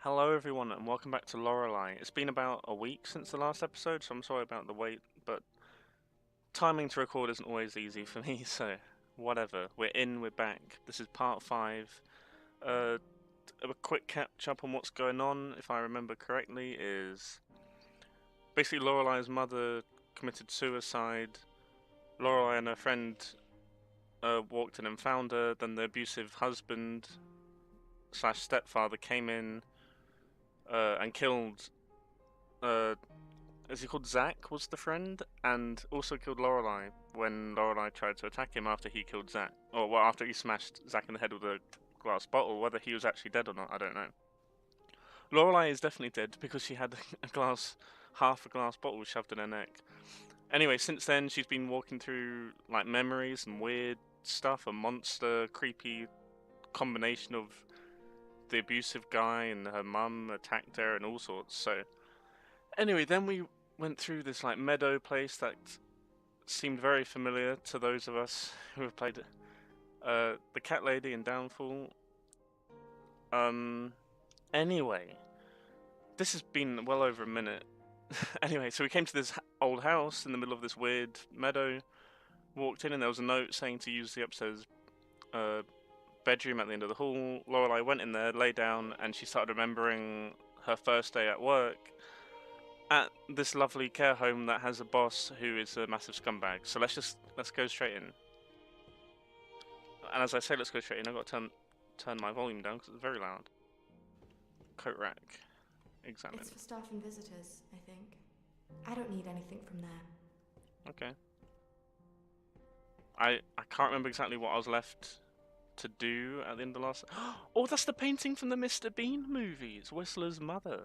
Hello everyone and welcome back to Lorelai. It's been about a week since the last episode, so I'm sorry about the wait, but timing to record isn't always easy for me, so whatever. We're back. This is part 5. Uh, a quick catch up on what's going on, if I remember correctly, is basically Lorelai's mother committed suicide. Lorelai and her friend walked in and found her, then the abusive husband slash stepfather came in and killed is he called Zach was the friend, and also killed Lorelai when Lorelai tried to attack him after he killed Zach. Or well, after he smashed Zach in the head with a glass bottle. Whether he was actually dead or not, I don't know. Lorelai is definitely dead because she had half a glass bottle shoved in her neck. Anyway, since then she's been walking through like memories and weird stuff, a monster, creepy combination of the abusive guy and her mum attacked her and all sorts. So anyway, then we went through this like meadow place that seemed very familiar to those of us who have played the cat lady in Downfall. Anyway, this has been well over a minute. Anyway, so we came to this old house in the middle of this weird meadow, walked in, and there was a note saying to use the upstairs bedroom at the end of the hall. Lorelai went in there, lay down, and she started remembering her first day at work at this lovely care home that has a boss who is a massive scumbag. So let's go straight in. And as I say, let's go straight in. I've got to turn my volume down because it's very loud. Coat rack. Examine. It's for staff and visitors, I think. I don't need anything from there. Okay. I can't remember exactly what I was left to do at the end of the last. Oh, that's the painting from the Mr. Bean movie. It's Whistler's mother.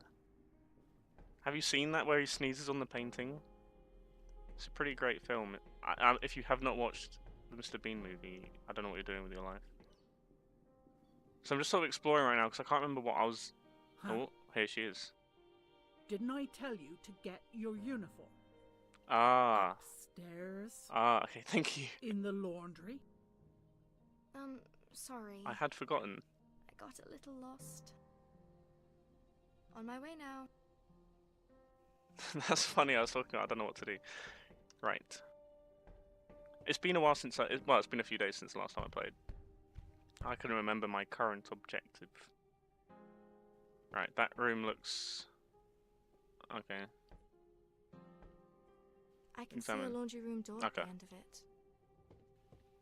Have you seen that where he sneezes on the painting? It's a pretty great film. If you have not watched the Mr. Bean movie, I don't know what you're doing with your life. So I'm just sort of exploring right now because I can't remember what I was. Huh? Oh, here she is. Didn't I tell you to get your uniform? Ah. Upstairs. Ah, okay, thank you. In the laundry. Sorry. I had forgotten. I got a little lost. On my way now. That's funny, I was talking about, I don't know what to do. Right. It's been a while since it's been a few days since the last time I played. I couldn't remember my current objective. Right, that room looks... Okay. I can Examine. see a laundry room door at the end of it.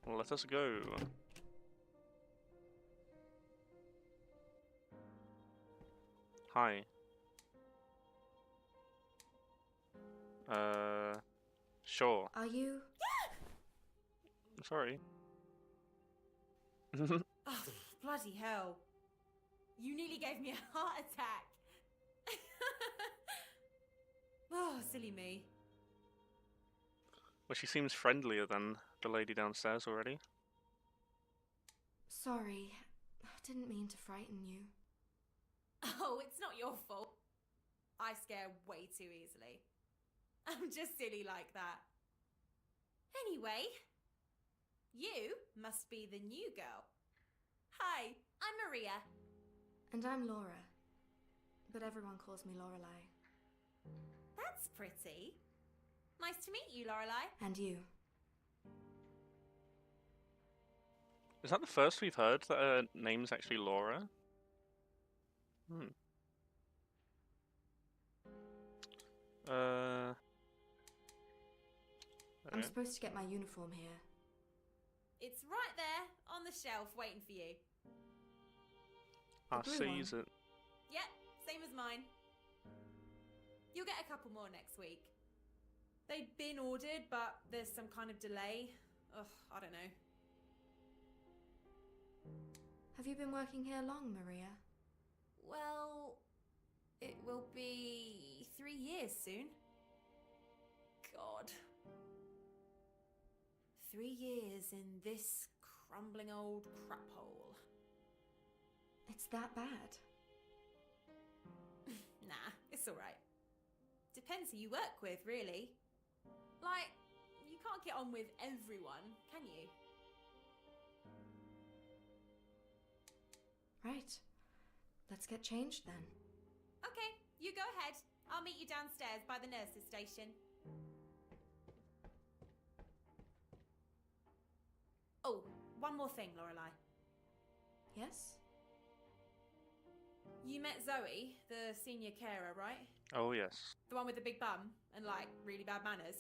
Well, let us go. Hi. Sure. Are you? I'm sorry. Oh, bloody hell. You nearly gave me a heart attack. Oh, silly me. Well, she seems friendlier than the lady downstairs already. Sorry. Didn't mean to frighten you. Oh, it's not your fault. I scare way too easily. I'm just silly like that. Anyway, you must be the new girl. Hi, I'm Maria. And I'm Laura. But everyone calls me Lorelai. That's pretty. Nice to meet you, Lorelai. And you. Is that the first we've heard that her name's actually Laura? I'm supposed to get my uniform here. It's right there on the shelf waiting for you. I blue sees one. it. Yep, same as mine. You'll get a couple more next week. They'd been ordered, but there's some kind of delay. Ugh, I don't know. Have you been working here long, Maria? Well, it will be 3 years soon. God. 3 years in this crumbling old crap hole. It's that bad. Nah, it's alright. Depends who you work with, really. Like, you can't get on with everyone, can you? Right. Let's get changed then. Okay, you go ahead. I'll meet you downstairs by the nurse's station. Oh, one more thing, Lorelai. Yes? You met Zoe, the senior carer, right? Oh, yes. The one with the big bum and, like, really bad manners?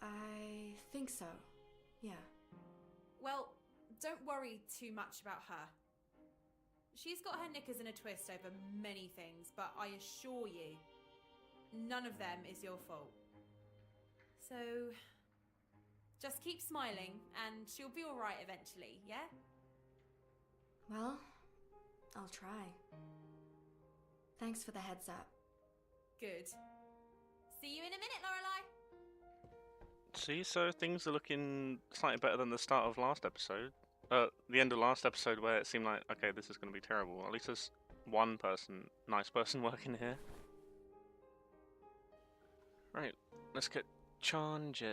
I think so. Yeah. Well, don't worry too much about her. She's got her knickers in a twist over many things, but I assure you, none of them is your fault. So, just keep smiling and she'll be alright eventually, yeah? Well, I'll try. Thanks for the heads up. Good. See you in a minute, Lorelai. See, so things are looking slightly better than the start of last episode. The end of last episode where it seemed like, okay, this is going to be terrible. At least there's one person, nice person working here. Right, let's get changed.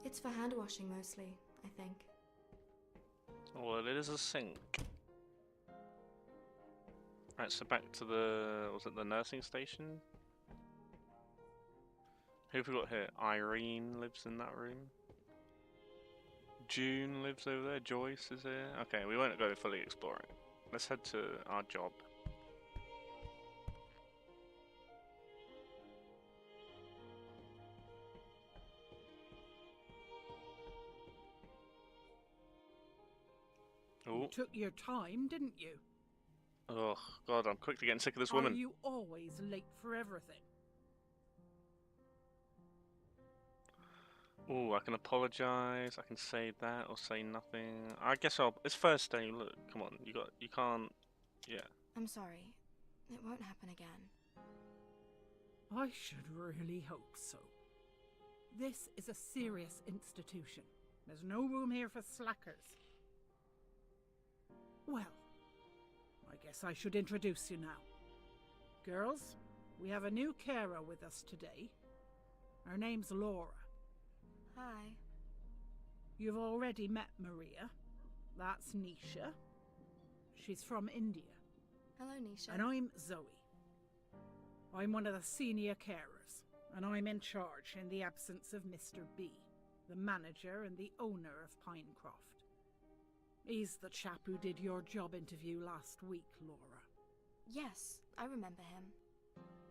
It's for hand washing mostly, I think. Well, it is a sink. Right, so back to the nursing station? Who have we got here? Irene lives in that room. June lives over there. Joyce is here. Okay, we won't go fully exploring. Let's head to our job. You Oh, took your time, didn't you? oh God, I'm quickly getting sick of this woman. Are you always late for everything? Oh, I can apologise. I can say that or say nothing. I guess it's first day. Look, come on. You can't. Yeah. I'm sorry. It won't happen again. I should really hope so. This is a serious institution. There's no room here for slackers. Well, I guess I should introduce you now. Girls, we have a new carer with us today. Her name's Laura. Hi. You've already met Maria. That's Nisha. She's from India. Hello, Nisha. And I'm Zoe. I'm one of the senior carers, and I'm in charge in the absence of Mr. B, the manager and the owner of Pinecroft. He's the chap who did your job interview last week, Laura. Yes, I remember him.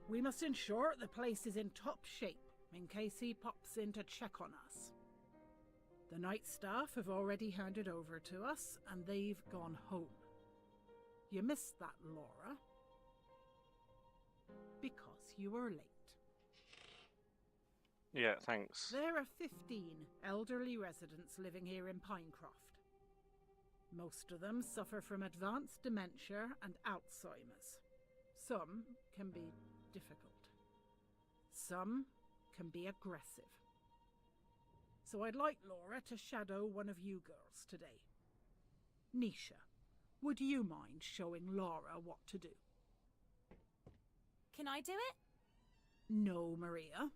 We must ensure the place is in top shape in case he pops in to check on us. The night staff have already handed over to us, and they've gone home. You missed that, Laura, because you were late. Yeah, thanks. There are 15 elderly residents living here in Pinecroft. Most of them suffer from advanced dementia and Alzheimer's. Some can be difficult. Some can be aggressive. So I'd like Laura to shadow one of you girls today. Nisha, would you mind showing Laura what to do? Can I do it? No, Maria.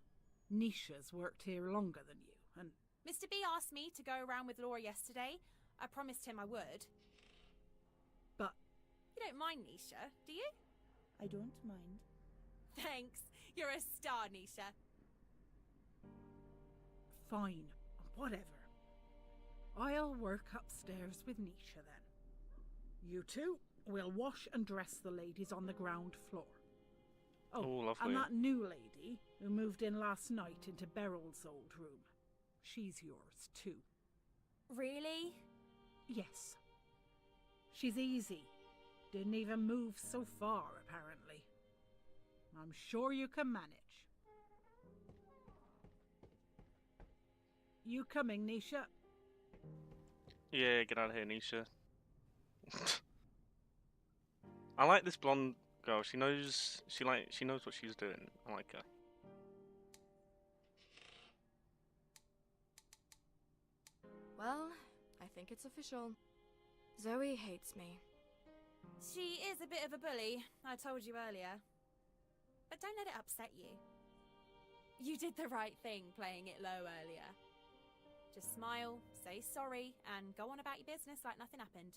Nisha's worked here longer than you, and Mr. B asked me to go around with Laura yesterday. I promised him I would. but You don't mind, Nisha, do you? I don't mind. Thanks. You're a star, Nisha. Fine, whatever. I'll work upstairs with Nisha then. You two will wash and dress the ladies on the ground floor. Oh, lovely. and that new lady who moved in last night into Beryl's old room. She's yours too. Really? Yes. She's easy. Didn't even move so far, apparently. I'm sure you can manage. You coming, Nisha? Yeah, get out of here, Nisha. I like this blonde girl. She knows what she's doing. I like her. Well, I think it's official. Zoe hates me. She is a bit of a bully, I told you earlier. but don't let it upset you. You did the right thing playing it low earlier. Just smile, say sorry, and go on about your business like nothing happened.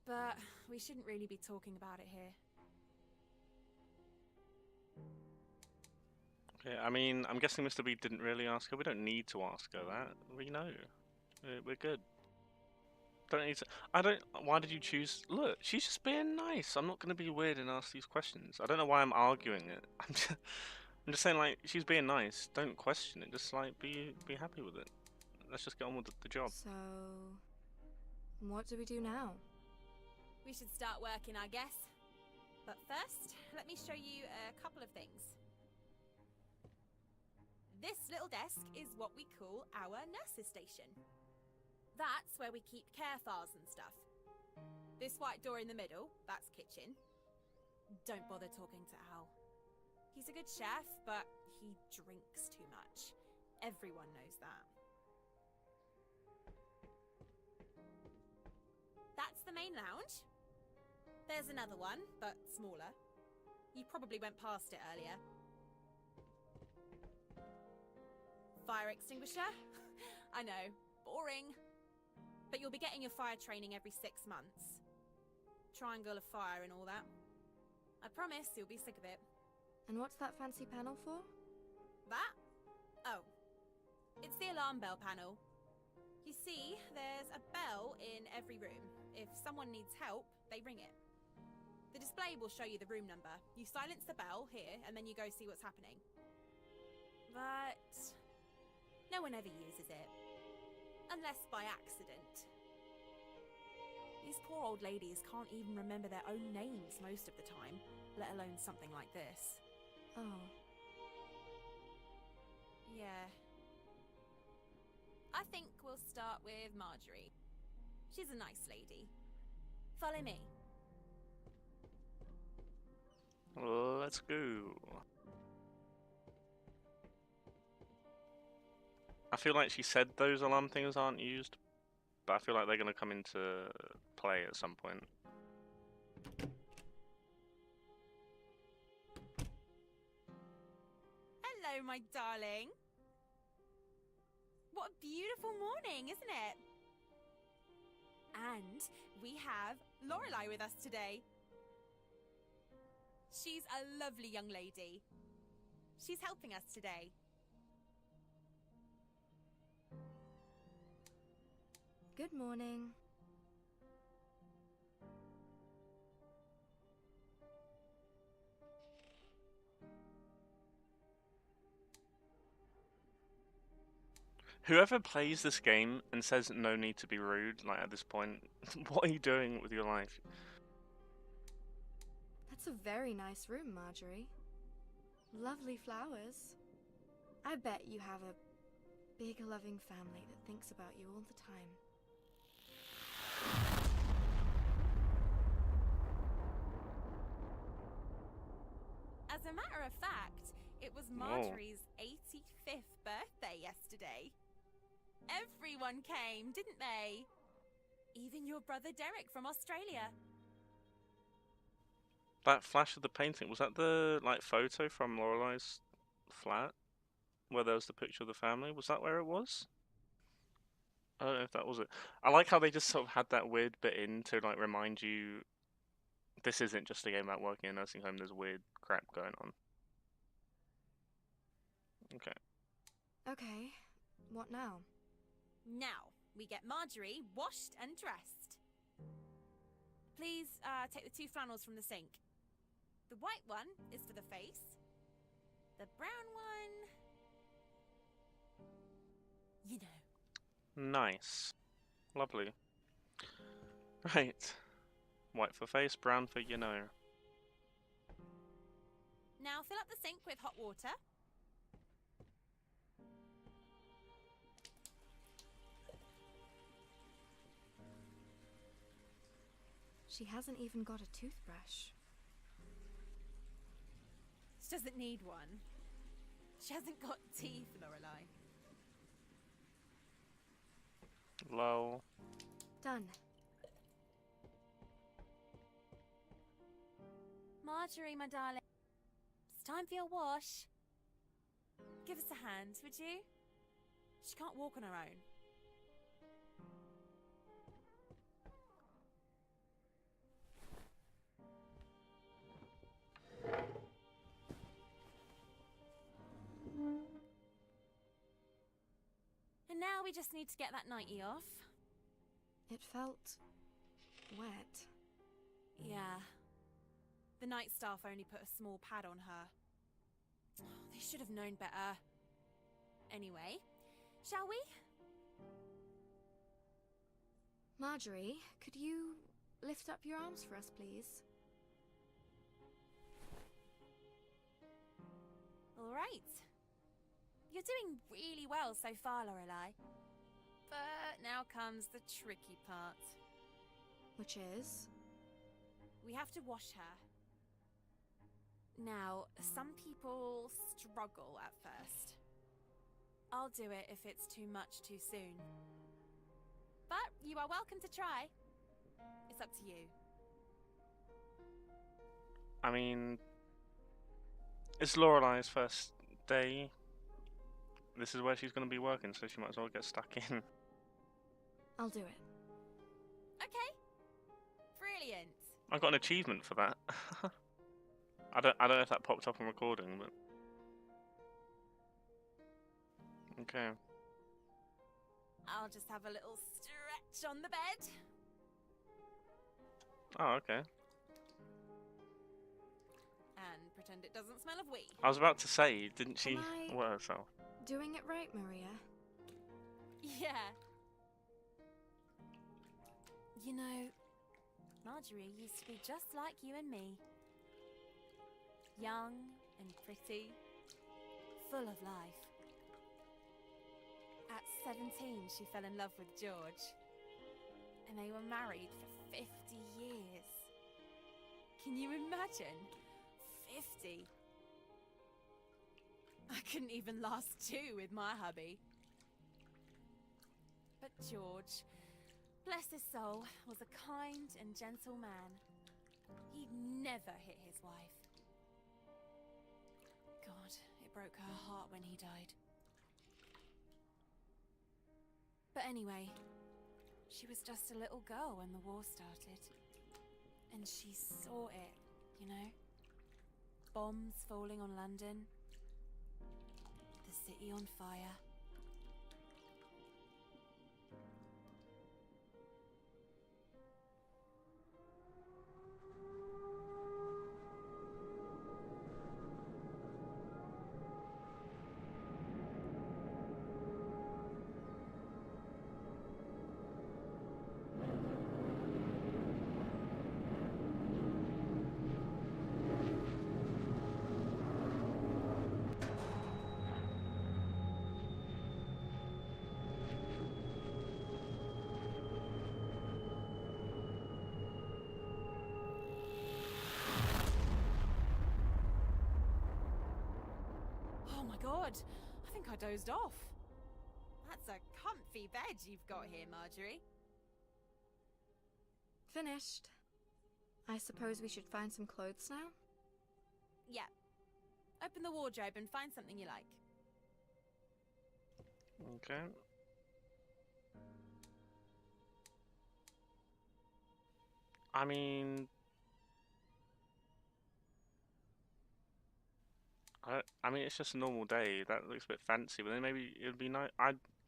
But we shouldn't really be talking about it here. Okay, I mean, I'm guessing Mr. B didn't really ask her. We don't need to ask her that. We know. We're good. Don't need to. I don't. Why did you choose? Look, she's just being nice. I'm not going to be weird and ask these questions. I don't know why I'm arguing it. I'm just saying, like, she's being nice. Don't question it. Just like be happy with it. Let's just get on with the job. So, what do we do now? We should start working, I guess. But first, let me show you a couple of things. This little desk is what we call our nurse's station. That's where we keep care files and stuff. This white door in the middle, that's kitchen. Don't bother talking to Al. He's a good chef, but he drinks too much. Everyone knows that. That's the main lounge. There's another one, but smaller. You probably went past it earlier. Fire extinguisher? I know, boring. But you'll be getting your fire training every 6 months. Triangle of fire and all that. I promise you'll be sick of it. And what's that fancy panel for? That? Oh. It's the alarm bell panel. You see, there's a bell in every room. If someone needs help, they ring it. The display will show you the room number. You silence the bell here, and then you go see what's happening. But no one ever uses it. Unless by accident. These poor old ladies can't even remember their own names most of the time, let alone something like this. Oh. Yeah. I think we'll start with Marjorie. She's a nice lady. Follow me. Let's go. I feel like she said those alarm things aren't used, but I feel like they're going to come into play at some point. Hello, my darling. What a beautiful morning, isn't it? And we have Lorelai with us today. She's a lovely young lady. She's helping us today. Good morning. Whoever plays this game and says no need to be rude, like at this point, what are you doing with your life? That's a very nice room, Marjorie. Lovely flowers. I bet you have a big, loving family that thinks about you all the time. As a matter of fact, it was Marjorie's 85th birthday yesterday. Everyone came, didn't they? Even your brother Derek from Australia. That flash of the painting, was that the like photo from Lorelai's flat? Where there was the picture of the family? Was that where it was? I don't know if that was it. I like how they just sort of had that weird bit in to like remind you this isn't just a game about working in a nursing home, there's weird crap going on. Okay. Okay, what now? Now, we get Marjorie washed and dressed. Please take the 2 flannels from the sink. The white one is for the face. The brown one... you know. Nice. Lovely. Right. White for face, brown for you know. Now fill up the sink with hot water. She hasn't even got a toothbrush. She doesn't need one. She hasn't got teeth, Lorelai. Lol. Done. Marjorie, my darling. time for your wash. Give us a hand, would you? She can't walk on her own. And now we just need to get that nightie off. It felt wet. Yeah. The night staff only put a small pad on her. Oh, they should have known better. Anyway, shall we? Marjorie, could you lift up your arms for us, please? All right. You're doing really well so far, Lorelai. But now comes the tricky part. Which is? We have to wash her. Now, some people struggle at first. I'll do it if it's too much too soon. But you are welcome to try. It's up to you. I mean, it's Lorelai's first day. This is where she's going to be working, so she might as well get stuck in. I'll do it. Okay. Brilliant. I got an achievement for that. I don't know if that popped up on recording, but okay. I'll just have a little stretch on the bed. Oh, okay. And pretend it doesn't smell of wee. I was about to say, didn't she Am I- wet herself? Doing it right, Maria? Yeah. You know, Marjorie used to be just like you and me. Young and pretty, full of life. At 17, she fell in love with George. And they were married for 50 years. Can you imagine? 50. I couldn't even last 2 with my hubby. But George, bless his soul, was a kind and gentle man. He'd never hit his wife. God, it broke her heart when he died. But anyway, she was just a little girl when the war started. And she saw it, you know? Bombs falling on London. The city on fire. Oh my god, I think I dozed off. That's a comfy bed you've got here, Marjorie. Finished. I suppose we should find some clothes now? Yeah. Open the wardrobe and find something you like. Okay. I mean, I mean, it's just a normal day. That looks a bit fancy, but then maybe it would be nice.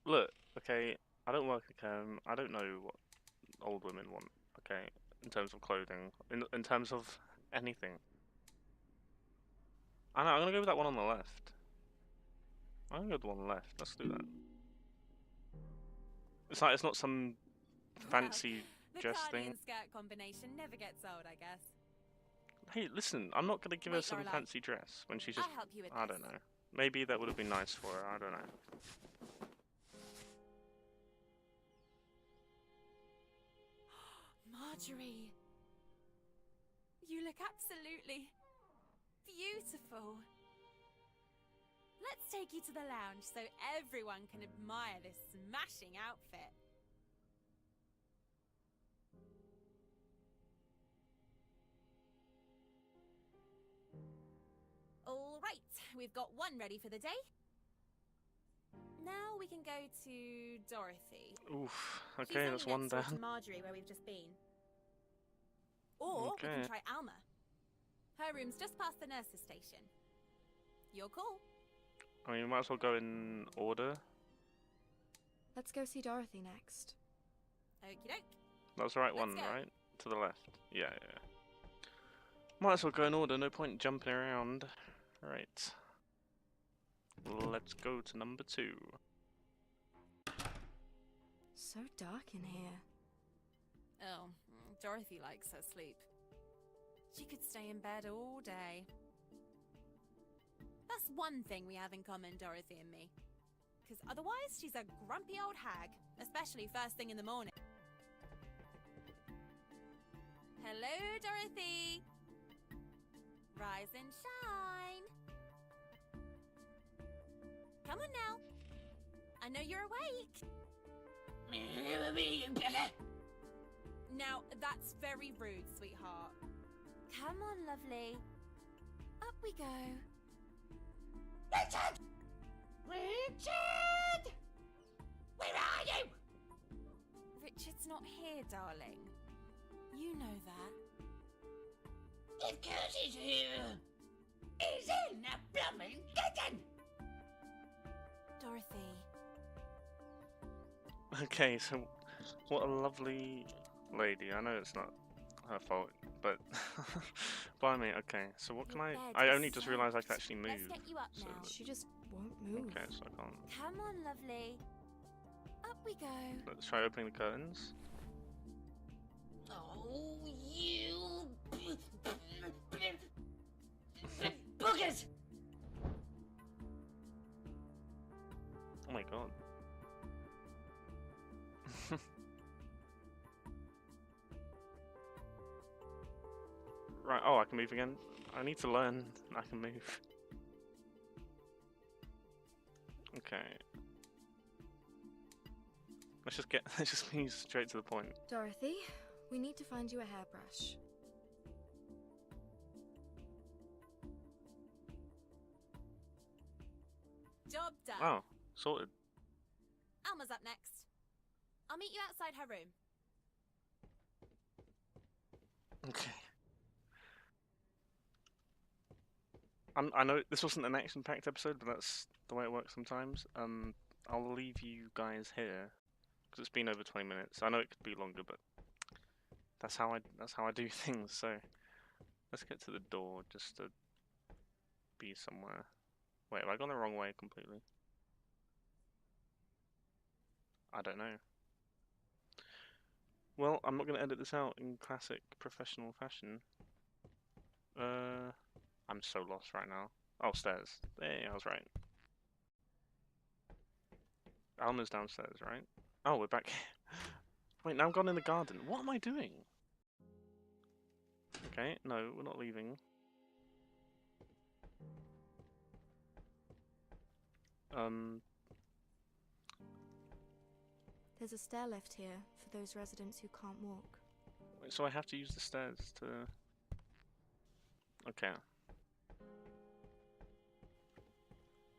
Look, okay. I don't work at I don't know what old women want. Okay, in terms of clothing, in terms of anything. I know. I'm gonna go with that one on the left. I'm gonna go with the one on the left. Let's do that. It's like it's not some fancy The dress cardi thing. and skirt combination never gets old, I guess. Hey, listen, I'm not gonna give her Wait, some Lorelai. fancy dress when she's just. I'll help you with I this. don't know. Maybe that would have been nice for her. I don't know. Marjorie, you look absolutely beautiful. Let's take you to the lounge so everyone can admire this smashing outfit. All we've got one ready for the day. Now we can go to Dorothy. Oof. She's Okay, only that's one next door down. to Marjorie, where we've just been. Or we Okay. can try Alma. Her room's just past the nurse's station. Your call. I mean, we might as well go in order. Let's go see Dorothy next. Okie doke. That's the right Let's one, go. right? To the left. Yeah, yeah. Might as well go in order, no point jumping around. Right. Let's go to number 2. So dark in here. Oh, Dorothy likes her sleep. She could stay in bed all day. That's one thing we have in common, Dorothy and me. Because otherwise, she's a grumpy old hag, especially first thing in the morning. Hello, Dorothy. Rise and shine. Come on now. I know you're awake. Now, that's very rude, sweetheart. Come on, lovely. Up we go. Richard! Richard! Where are you? Richard's not here, darling. You know that. Of course he's here. He's in the blooming kitchen. Dorothy. Okay, so what a lovely lady. I know it's not her fault, but by me. Okay, so what can Your I? bed I is only just realised I can soaked. actually move. Let's get you up so now. that- She just won't move. Okay, so I can't. Come on, lovely. Up we go. Let's try opening the curtains. Oh, you boogers! Oh my god. Right, oh, I can move again. I need to learn I can move. Okay. Let's just move straight to the point. Dorothy, we need to find you a hairbrush. Job done. Oh, sorted. Alma's up next. I'll meet you outside her room. Okay. I know this wasn't an action-packed episode, but that's the way it works sometimes. I'll leave you guys here because it's been over 20 minutes. I know it could be longer, but that's how I do things. So let's get to the door just to be somewhere. Wait, have I gone the wrong way completely? I don't know. Well, I'm not going to edit this out in classic professional fashion. I'm so lost right now. Oh, stairs. Hey, I was right. Alma's downstairs, right? Oh, we're back. Wait, now I've gone in the garden. What am I doing? Okay, no, we're not leaving. There's a stair lift here for those residents who can't walk. Wait, so I have to use the stairs to... Okay.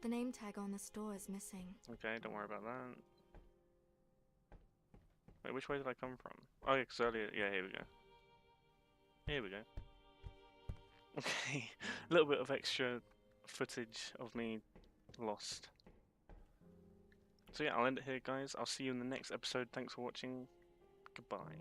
The name tag on this door is missing. Okay, don't worry about that. Wait, which way did I come from? Oh, yeah, 'cause earlier... Yeah, here we go. Here we go. Okay, a little bit of extra footage of me lost. So yeah, I'll end it here, guys. I'll see you in the next episode. Thanks for watching. Goodbye.